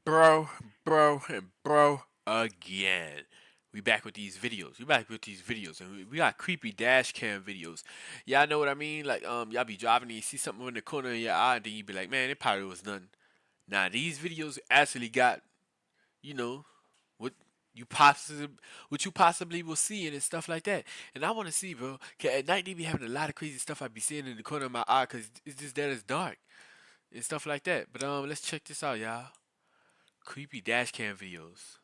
Bro, bro, again. We back with these videos. And we got creepy dash cam videos. Y'all know what I mean? Like, y'all be driving and you see something in the corner of your eye, and then you be like, man, it probably was nothing. Now, these videos actually got, you know, what you possibly will see and stuff like that. And I want to see, bro. 'Cause at night they be having a lot of crazy stuff I be seeing in the corner of my eye, cause it's just that it's dark and stuff like that. But let's check this out, y'all. Creepy dash cam videos.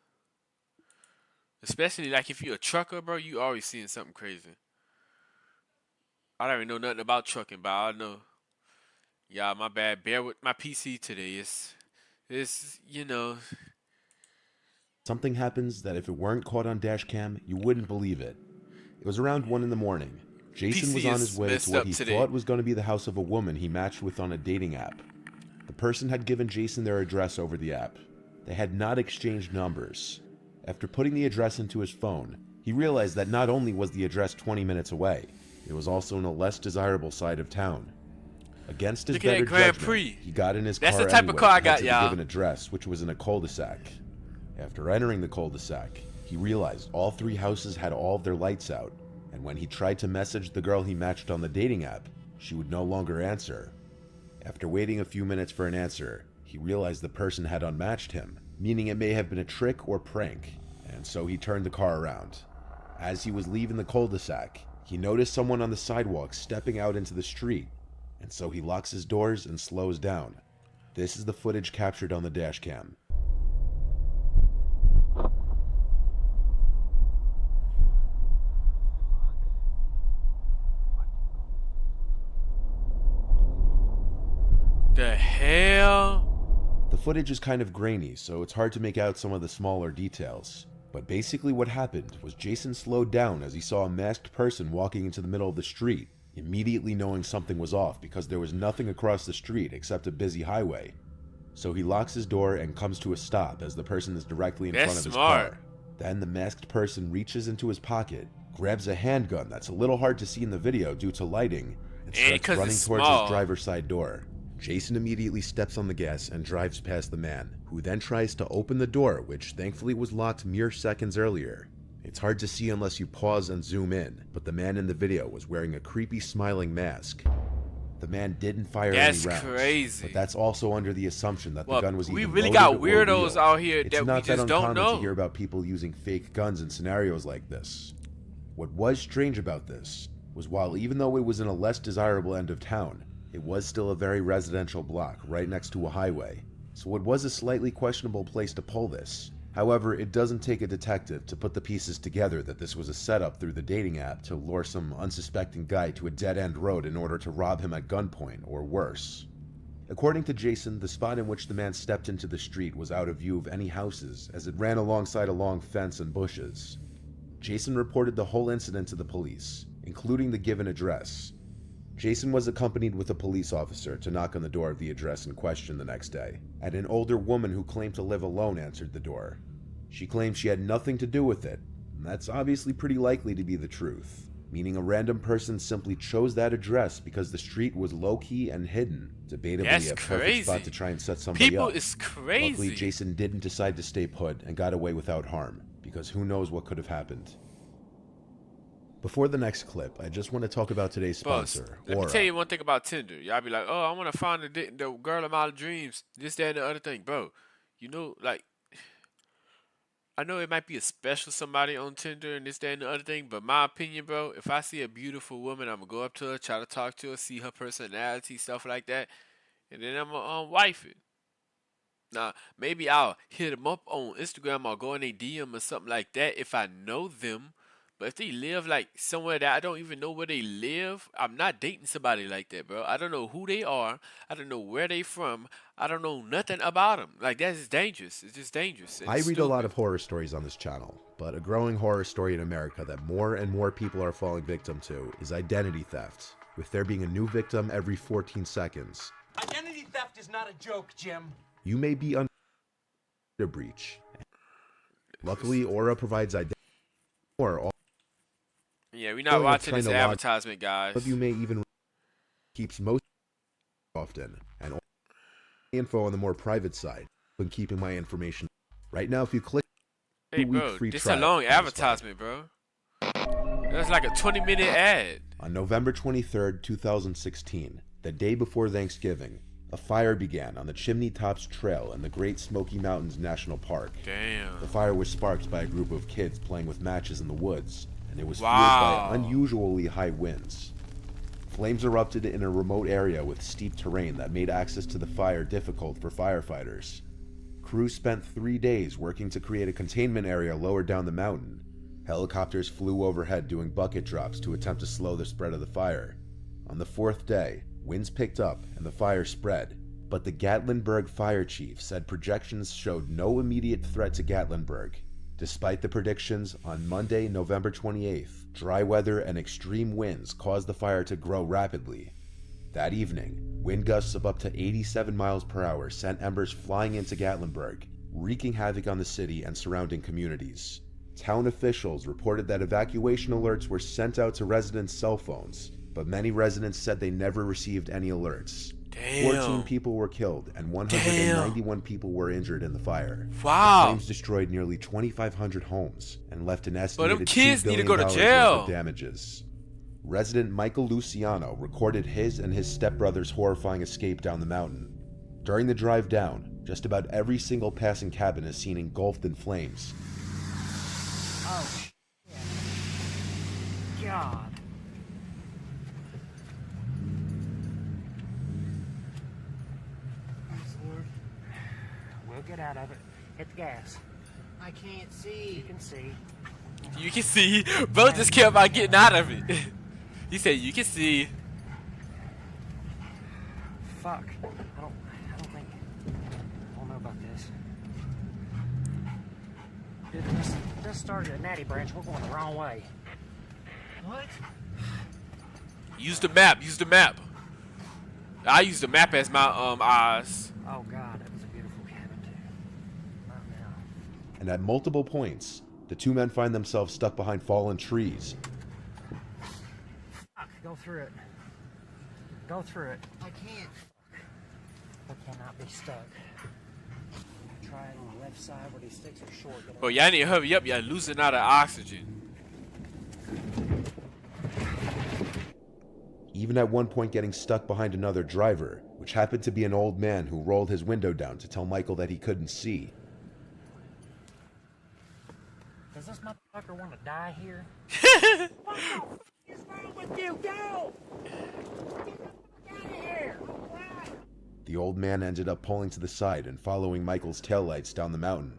Especially like if you're a trucker, bro, you always seeing something crazy. I don't even know nothing about trucking, but I know. Yeah, my bad. Bear with my PC today. It's Something happens that if it weren't caught on Dashcam, you wouldn't believe it. It was around 1 in the morning. Jason was PC on his is way to messed what up he today. thought was going to be the house of a woman he matched with on a dating app. The person had given Jason their address over the app. They had not exchanged numbers. After putting the address into his phone, he realized that not only was the address 20 minutes away, it was also in a less desirable side of town. Against his Look at that better Grand judgment, Prix. he got in his That's the car type of anyway car to I head got, to the y'all. given address, which was in a cul-de-sac. After entering the cul-de-sac, he realized all three houses had all of their lights out, and when he tried to message the girl he matched on the dating app, she would no longer answer. After waiting a few minutes for an answer, he realized the person had unmatched him, meaning it may have been a trick or prank, and so he turned the car around. As he was leaving the cul-de-sac, he noticed someone on the sidewalk stepping out into the street, and so he locks his doors and slows down. This is the footage captured on the dash cam. The hell? The footage is kind of grainy, so it's hard to make out some of the smaller details. But basically what happened was Jason slowed down as he saw a masked person walking into the middle of the street, immediately knowing something was off because there was nothing across the street except a busy highway. So he locks his door and comes to a stop as the person is directly in That's front of his smart. car. Then the masked person reaches into his pocket, grabs a handgun that's a little hard to see in the video due to lighting, and And starts because it's running towards his small. driver's side door. Jason immediately steps on the gas and drives past the man, who then tries to open the door, which thankfully was locked mere seconds earlier. It's hard to see unless you pause and zoom in, but the man in the video was wearing a creepy smiling mask. The man didn't fire any That's rounds, but crazy. that's also under the assumption that the Well, gun was we either really loaded got or weirdos real. out here It's that we not that just don't uncommon to hear know. about people using fake guns in scenarios like this. What was strange about this was while even though it was in a less desirable end of town, it was still a very residential block right next to a highway, so it was a slightly questionable place to pull this. However, it doesn't take a detective to put the pieces together that this was a setup through the dating app to lure some unsuspecting guy to a dead-end road in order to rob him at gunpoint, or worse. According to Jason, the spot in which the man stepped into the street was out of view of any houses as it ran alongside a long fence and bushes. Jason reported the whole incident to the police, including the given address. Jason was accompanied with a police officer to knock on the door of the address in question the next day, and an older woman who claimed to live alone answered the door. She claimed she had nothing to do with it, and that's obviously pretty likely to be the truth, meaning a random person simply chose that address because the street was low-key and hidden, debatably That's a perfect spot to crazy. try and set somebody People up. is Luckily, crazy. Jason didn't decide to stay put and got away without harm, because who knows what could have happened. Before the next clip, I just want to talk about today's Boss, sponsor, let me tell Aura. you one thing about Tinder. Y'all be like, oh, I want to find the girl of my dreams. This, that, and the other thing. Bro, like, I know it might be a special somebody on Tinder and this, that, and the other thing, but my opinion, bro, if I see a beautiful woman, I'm going to go up to her, try to talk to her, see her personality, stuff like that, and then I'm going to wife it. Now, maybe I'll hit them up on Instagram or go in a DM or something like that if I know them. But if they live like somewhere that I don't even know where they live, I'm not dating somebody like that, bro. I don't know who they are. I don't know where they from. I don't know nothing about them. Like that is dangerous. It's just dangerous and I it's read a lot stupid. of horror stories on this channel, but a growing horror story in America that more and more people are falling victim to is identity theft, with there being a new victim every 14 seconds. Identity theft is not a joke, Jim. You may be under a breach. Luckily, Aura provides identity or all Yeah, we're not feeling of watching trying this to log. advertisement, Some of guys. you may even keeps most often, and all the info on the more private side. been keeping my information. Right now, if you click Hey, 2-week bro, free this a trial long on this fire. advertisement, bro. That's like a 20-minute ad. On November 23rd, 2016, the day before Thanksgiving, a fire began on the Chimney Tops Trail in the Great Smoky Mountains National Park. Damn. The fire was sparked by a group of kids playing with matches in the woods, and it was fueled Wow. by unusually high winds. Flames erupted in a remote area with steep terrain that made access to the fire difficult for firefighters. Crews spent 3 days working to create a containment area lower down the mountain. Helicopters flew overhead doing bucket drops to attempt to slow the spread of the fire. On the 4th day, winds picked up and the fire spread, but the Gatlinburg fire chief said projections showed no immediate threat to Gatlinburg. Despite the predictions, on Monday, November 28th, dry weather and extreme winds caused the fire to grow rapidly. That evening, wind gusts of up to 87 miles per hour sent embers flying into Gatlinburg, wreaking havoc on the city and surrounding communities. Town officials reported that evacuation alerts were sent out to residents' cell phones, but many residents said they never received any alerts. Damn. 14 people were killed and 191 people were injured in the fire. Wow. The flames destroyed nearly 2,500 homes and left an estimated kids $2 need to billion go to worth jail. of damages. Resident Michael Luciano recorded his and his stepbrother's horrifying escape down the mountain. During the drive down, just about every single passing cabin is seen engulfed in flames. Oh, shit. God. Thanks, Lord. We'll get out of it. Hit the gas. I can't see. You can see. You can see, bro just care about getting out of it. He said you can see. Fuck. I don't know about this. Dude, this started at Natty Branch. We're going the wrong way. What? Use the map. Use the map. I use the map as my eyes. Oh, God. That was a beautiful cabin, too. Not now. And at multiple points, the two men find themselves stuck behind fallen trees. Fuck. Go through it. Go through it. I can't. We cannot be stuck. Try it on the left side where these sticks are short. Get Bro, y'all need to hurry up. Y'all losing out of oxygen. Even at one point getting stuck behind another driver, which happened to be an old man who rolled his window down to tell Michael that he couldn't see. Does this motherfucker want to die here? What is wrong with you? Go! Get the fuck out of here! The old man ended up pulling to the side and following Michael's taillights down the mountain.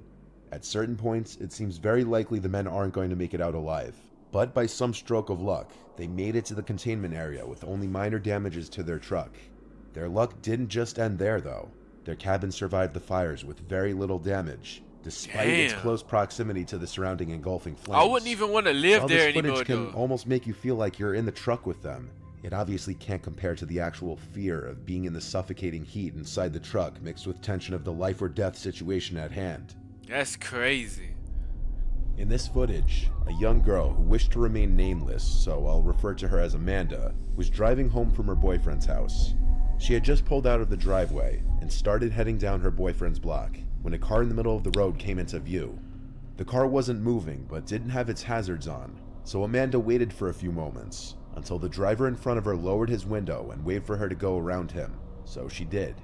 At certain points, it seems very likely the men aren't going to make it out alive. But by some stroke of luck, they made it to the containment area with only minor damages to their truck. Their luck didn't just end there, though. Their cabin survived the fires with very little damage, despite its Damn. close proximity to the surrounding engulfing flames. I wouldn't even want to live While there this footage anymore, can though. almost make you feel like you're in the truck with them, it obviously can't compare to the actual fear of being in the suffocating heat inside the truck mixed with tension of the life or death situation at hand. That's crazy. In this footage, a young girl who wished to remain nameless, so I'll refer to her as Amanda, was driving home from her boyfriend's house. She had just pulled out of the driveway and started heading down her boyfriend's block when a car in the middle of the road came into view. The car wasn't moving but didn't have its hazards on, so Amanda waited for a few moments until the driver in front of her lowered his window and waved for her to go around him, so she did.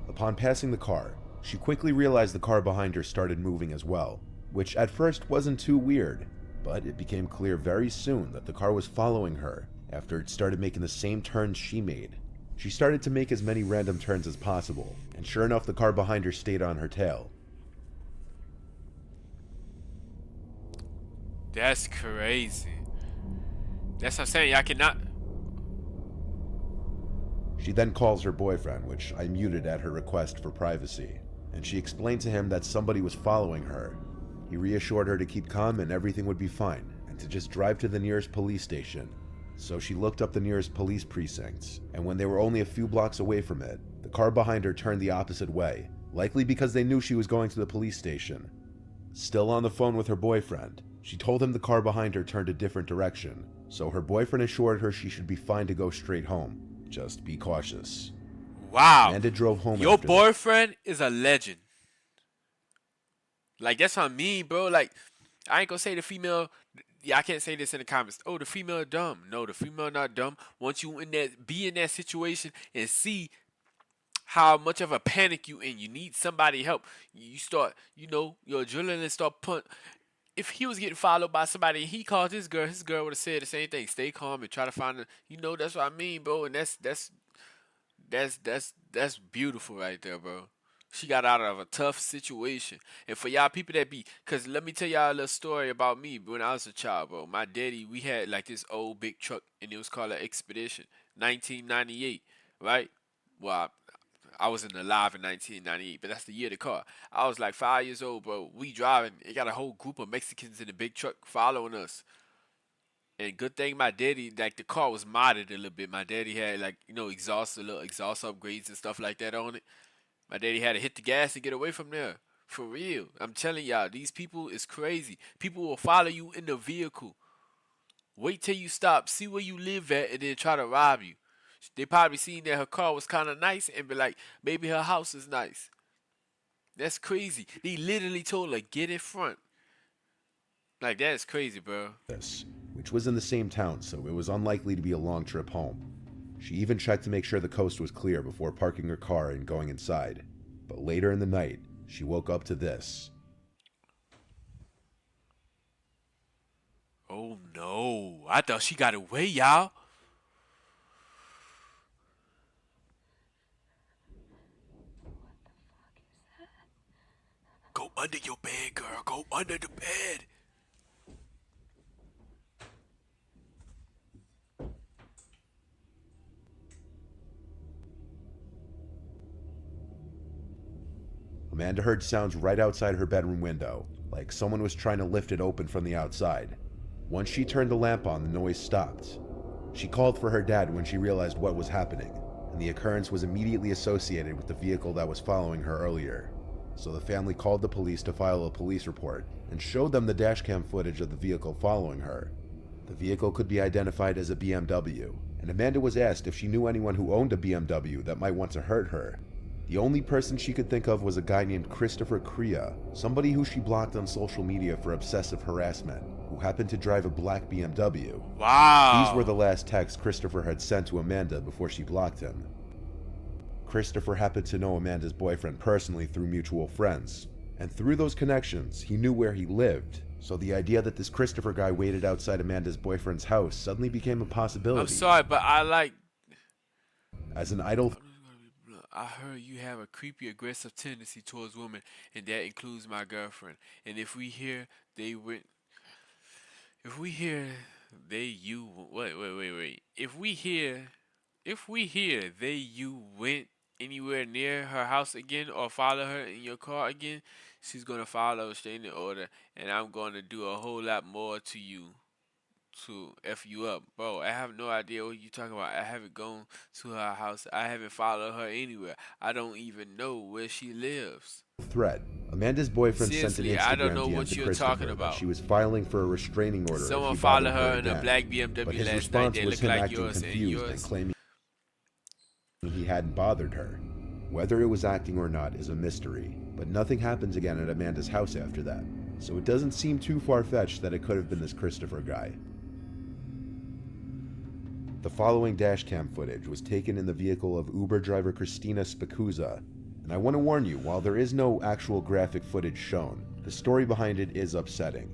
Upon passing the car, she quickly realized the car behind her started moving as well, which at first wasn't too weird, but it became clear very soon that the car was following her after it started making the same turns she made. She started to make as many random turns as possible, and sure enough the car behind her stayed on her tail. That's crazy. That's what I'm saying. Y'all cannot. She then calls her boyfriend, which I muted at her request for privacy, and she explained to him that somebody was following her. He reassured her to keep calm and everything would be fine, and to just drive to the nearest police station. So she looked up the nearest police precincts, and when they were only a few blocks away from it, the car behind her turned the opposite way, likely because they knew she was going to the police station. Still on the phone with her boyfriend, she told him the car behind her turned a different direction, so her boyfriend assured her she should be fine to go straight home. Just be cautious. Wow. Amanda drove home Your after boyfriend is a legend. Like that's what I mean, bro. Like I ain't gonna say the female. Yeah, I can't say this in the comments. Oh, the female dumb. No, the female not dumb. Once you in that, be in that situation and see how much of a panic you in, you need somebody help. You start, your adrenaline start punt. If he was getting followed by somebody and he called his girl would have said the same thing. Stay calm and try to find it. That's what I mean, bro. And that's beautiful right there, bro. She got out of a tough situation. And for y'all people that cause let me tell y'all a little story about me when I was a child, bro. My daddy, we had like this old big truck and it was called an Expedition, 1998, right? Well, I wasn't alive in 1998, but that's the year of the car. I was like 5 years old, bro. We driving. It got a whole group of Mexicans in the big truck following us. And good thing my daddy, like the car was modded a little bit. My daddy had like, exhaust, a little exhaust upgrades and stuff like that on it. My daddy had to hit the gas to get away from there. For real. I'm telling y'all, these people is crazy. People will follow you in the vehicle. Wait till you stop, see where you live at, and then try to rob you. They probably seen that her car was kind of nice and be like, maybe her house is nice. That's crazy. They literally told her, get in front. Like, that is crazy, bro. This, which was in the same town, so it was unlikely to be a long trip home. She even checked to make sure the coast was clear before parking her car and going inside. But later in the night, she woke up to this. Oh, no. I thought she got away, y'all. Go under your bed, girl. Go under the bed. Amanda heard sounds right outside her bedroom window, like someone was trying to lift it open from the outside. Once she turned the lamp on, the noise stopped. She called for her dad when she realized what was happening, and the occurrence was immediately associated with the vehicle that was following her earlier. So the family called the police to file a police report and showed them the dashcam footage of the vehicle following her. The vehicle could be identified as a BMW, and Amanda was asked if she knew anyone who owned a BMW that might want to hurt her. The only person she could think of was a guy named Christopher Crea, somebody who she blocked on social media for obsessive harassment, who happened to drive a black BMW. These were Wow. the last texts Christopher had sent to Amanda before she blocked him. Christopher happened to know Amanda's boyfriend personally through mutual friends, and through those connections, he knew where he lived. So the idea that this Christopher guy waited outside Amanda's boyfriend's house suddenly became a I'm possibility. sorry, but As an idle I heard you have a creepy, aggressive tendency towards women, and that includes my girlfriend. And they went, if we hear they you wait. If we hear they you went anywhere near her house again or follow her in your car again, she's gonna follow a restraining order, and I'm gonna do a whole lot more to you to F you up. Bro, I have no idea what you talking about. I haven't gone to her house. I haven't followed her anywhere. I don't even know where she lives. threat, Amanda's boyfriend sent an Seriously, I don't Instagram know DM what to you're talking Christopher that about. she was filing for a restraining order if Someone he followed bothered her her in a again. black But BMW his last night response that was looked him like acting yours, and confused and yours. claiming he hadn't bothered her. Whether it was acting or not is a mystery, but nothing happens again at Amanda's house after that, so it doesn't seem too far-fetched that it could have been this Christopher guy. The following dashcam footage was taken in the vehicle of Uber driver Christina Spikuza, and I want to warn you, while there is no actual graphic footage shown, the story behind it is upsetting.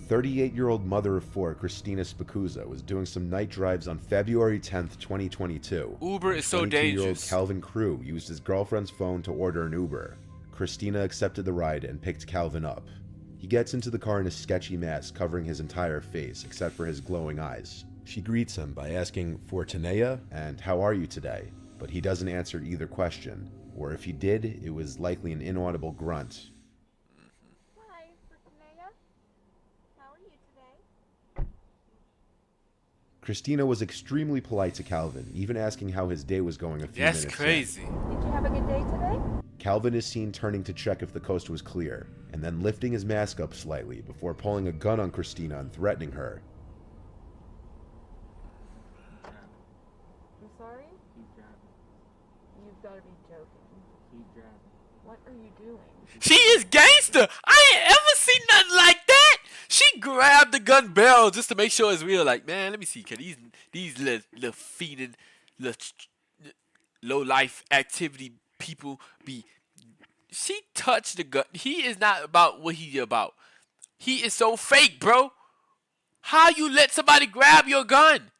38-year-old mother of four Christina Spikuza was doing some night drives on February 10th, 2022. Uber When is so 22-year-old dangerous. Calvin Crew used his girlfriend's phone to order an Uber. Christina accepted the ride and picked Calvin up. He gets into the car in a sketchy mask covering his entire face except for his glowing eyes. She greets him by asking for Tanea and how are you today, but he doesn't answer either question, or if he did, it was likely an inaudible grunt. Hi, Fortunaya. How are you today? Christina was extremely polite to Calvin, even asking how his day was going a few That's minutes crazy. Did you have a good day today? Calvin is seen turning to check if the coast was clear, and then lifting his mask up slightly before pulling a gun on Christina and threatening her. I'm sorry? Keep driving. You've got to be joking. Keep driving. What are you doing? She is gangster. I ain't ever seen nothing like that. She grabbed the gun barrel just to make sure it's real. Like, man, let me see. Cause these little fiending, little low life activity people be. She touched the gun. He is not about what he about. He is so fake, bro. How you let somebody grab your gun?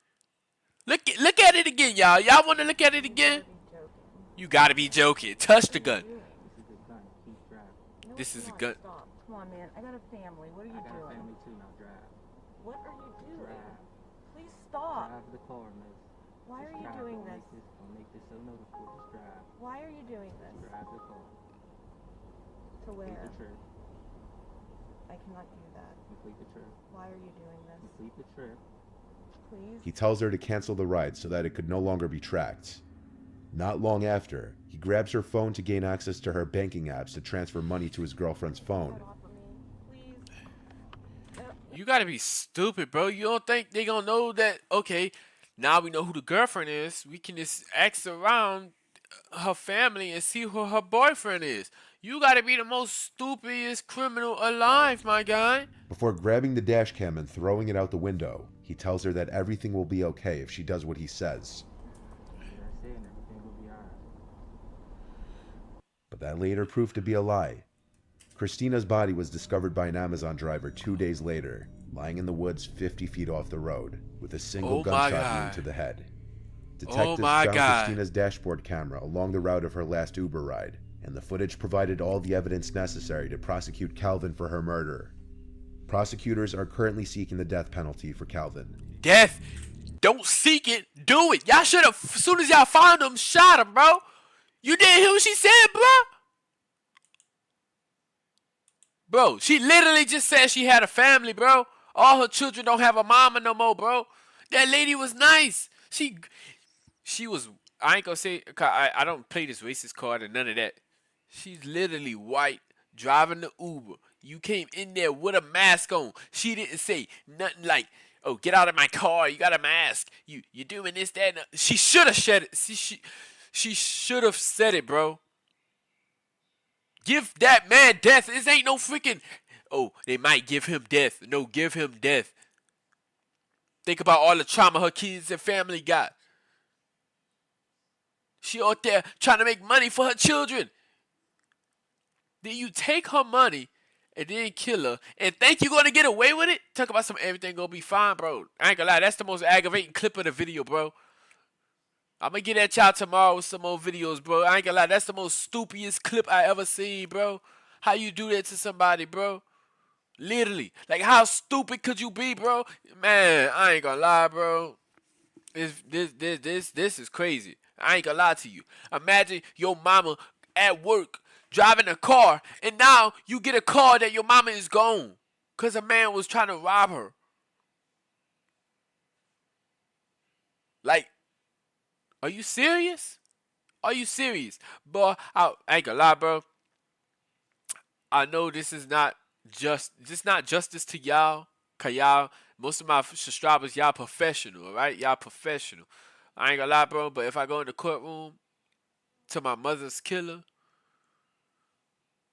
Look at it again, y'all. Y'all want to look at it again? You gotta be joking. Touch the gun. No, This it's is a not. gun. Stop. Come on, man. I got a family. What are you doing? Too, now drive. What are you doing? Drive. Please stop. Drive the car, miss. Why are you Drive. doing Don't this? Don't make this so noticeable. Just drive. Why are you doing this? Drive the car. To Complete where? the trip. I cannot do that. Complete the trip. Why are you doing this? Complete the trip. Please? He tells her to cancel the ride so that it could no longer be tracked. Not long after, he grabs her phone to gain access to her banking apps to transfer money to his girlfriend's phone. Get off of me. Please. You gotta be stupid, bro. You don't think they gonna know that? Okay, now we know who the girlfriend is. We can just ask around her family and see who her boyfriend is. You gotta be the most stupidest criminal alive, my guy. Before grabbing the dash cam and throwing it out the window, he tells her that everything will be okay if she does what he says. That's it, and everything will be alright. But that later proved to be a lie. Christina's body was discovered by an Amazon driver 2 days later, lying in the woods 50 feet off the road, with a single Oh my gunshot God. wound to the head. Oh Detectives my found God. Christina's dashboard camera along the route of her last Uber ride, and the footage provided all the evidence necessary to prosecute Calvin for her murder. Prosecutors are currently seeking the death penalty for Calvin. Death. Don't seek it. Do it. Y'all should have, as soon as y'all found him, shot him, bro. You didn't hear what she said, bro? Bro, she literally just said she had a family, bro. All her children don't have a mama no more, bro. That lady was nice. She was, I ain't gonna say, I don't play this racist card or none of that. She's literally white, driving the Uber. You came in there with a mask on. She didn't say nothing like, oh, get out of my car. You got a mask. You doing this, that, and that. She should have said it. She should have said it, bro. Give that man death. This ain't no freaking, oh, they might give him death. No, give him death. Think about all the trauma her kids and family got. She out there trying to make money for her children. Then you take her money and then kill her and think you're gonna get away with it? Talk about some everything gonna be fine, bro. I ain't gonna lie, that's the most aggravating clip of the video, bro. I'm gonna get at y'all tomorrow with some more videos, bro. I ain't gonna lie, that's the most stupidest clip I ever seen, bro. How you do that to somebody, bro? Literally. Like, how stupid could you be, bro? Man, I ain't gonna lie, bro. This is crazy. I ain't gonna lie to you. Imagine your mama at work driving a car, and now you get a call that your mama is gone because a man was trying to rob her. Like, are you serious? Are you serious? But I ain't gonna lie, bro. I know this is not not justice to y'all. Cause y'all, most of my subscribers, y'all professional, right? Y'all professional. I ain't gonna lie, bro, but if I go in the courtroom to my mother's killer,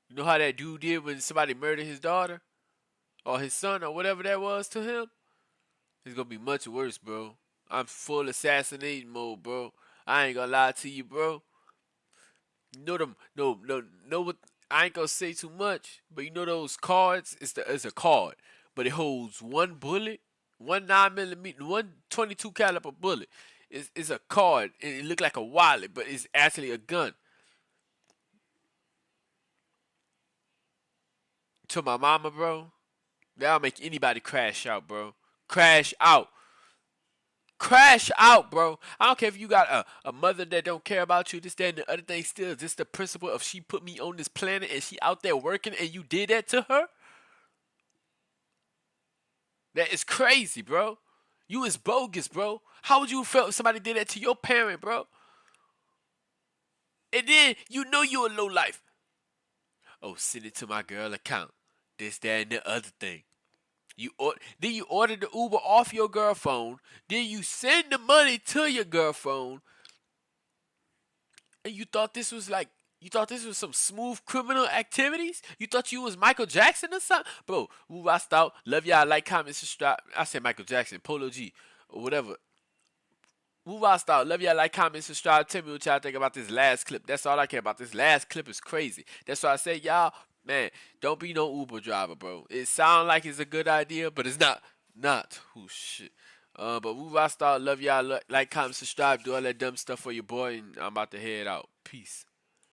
you know how that dude did when somebody murdered his daughter? Or his son, or whatever that was to him? It's gonna be much worse, bro. I'm full assassination mode, bro. I ain't gonna lie to you, bro. You know them, no, what? I ain't gonna say too much, but you know those cards? It's a card, but it holds one bullet, one 9mm, one 22 caliber bullet. It's a card, and it look like a wallet, but it's actually a gun. To my mama, bro, that'll make anybody crash out, bro. Crash out. Crash out, bro. I don't care if you got a mother that don't care about you, this, that, and the other thing still. Just the principle of she put me on this planet and she out there working and you did that to her? That is crazy, bro. You is bogus, bro. How would you feel if somebody did that to your parent, bro? And then you know you a low life. Oh, send it to my girl account. This, that, and the other thing. Then you order the Uber off your girl phone. Then you send the money to your girl phone. And you thought this was like, You thought this was some smooth criminal activities? You thought you was Michael Jackson or something? Bro, woo I out. Love y'all, like, comment, subscribe. I said Michael Jackson, Polo G, or whatever. Woo out. Love y'all, like, comment, subscribe. Tell me what y'all think about this last clip. That's all I care about. This last clip is crazy. That's why I say, y'all, man, don't be no Uber driver, bro. It sounds like it's a good idea, but it's not. Not. Oh, shit. But woo out. Love y'all, like, comment, subscribe. Do all that dumb stuff for your boy, and I'm about to head out. Peace.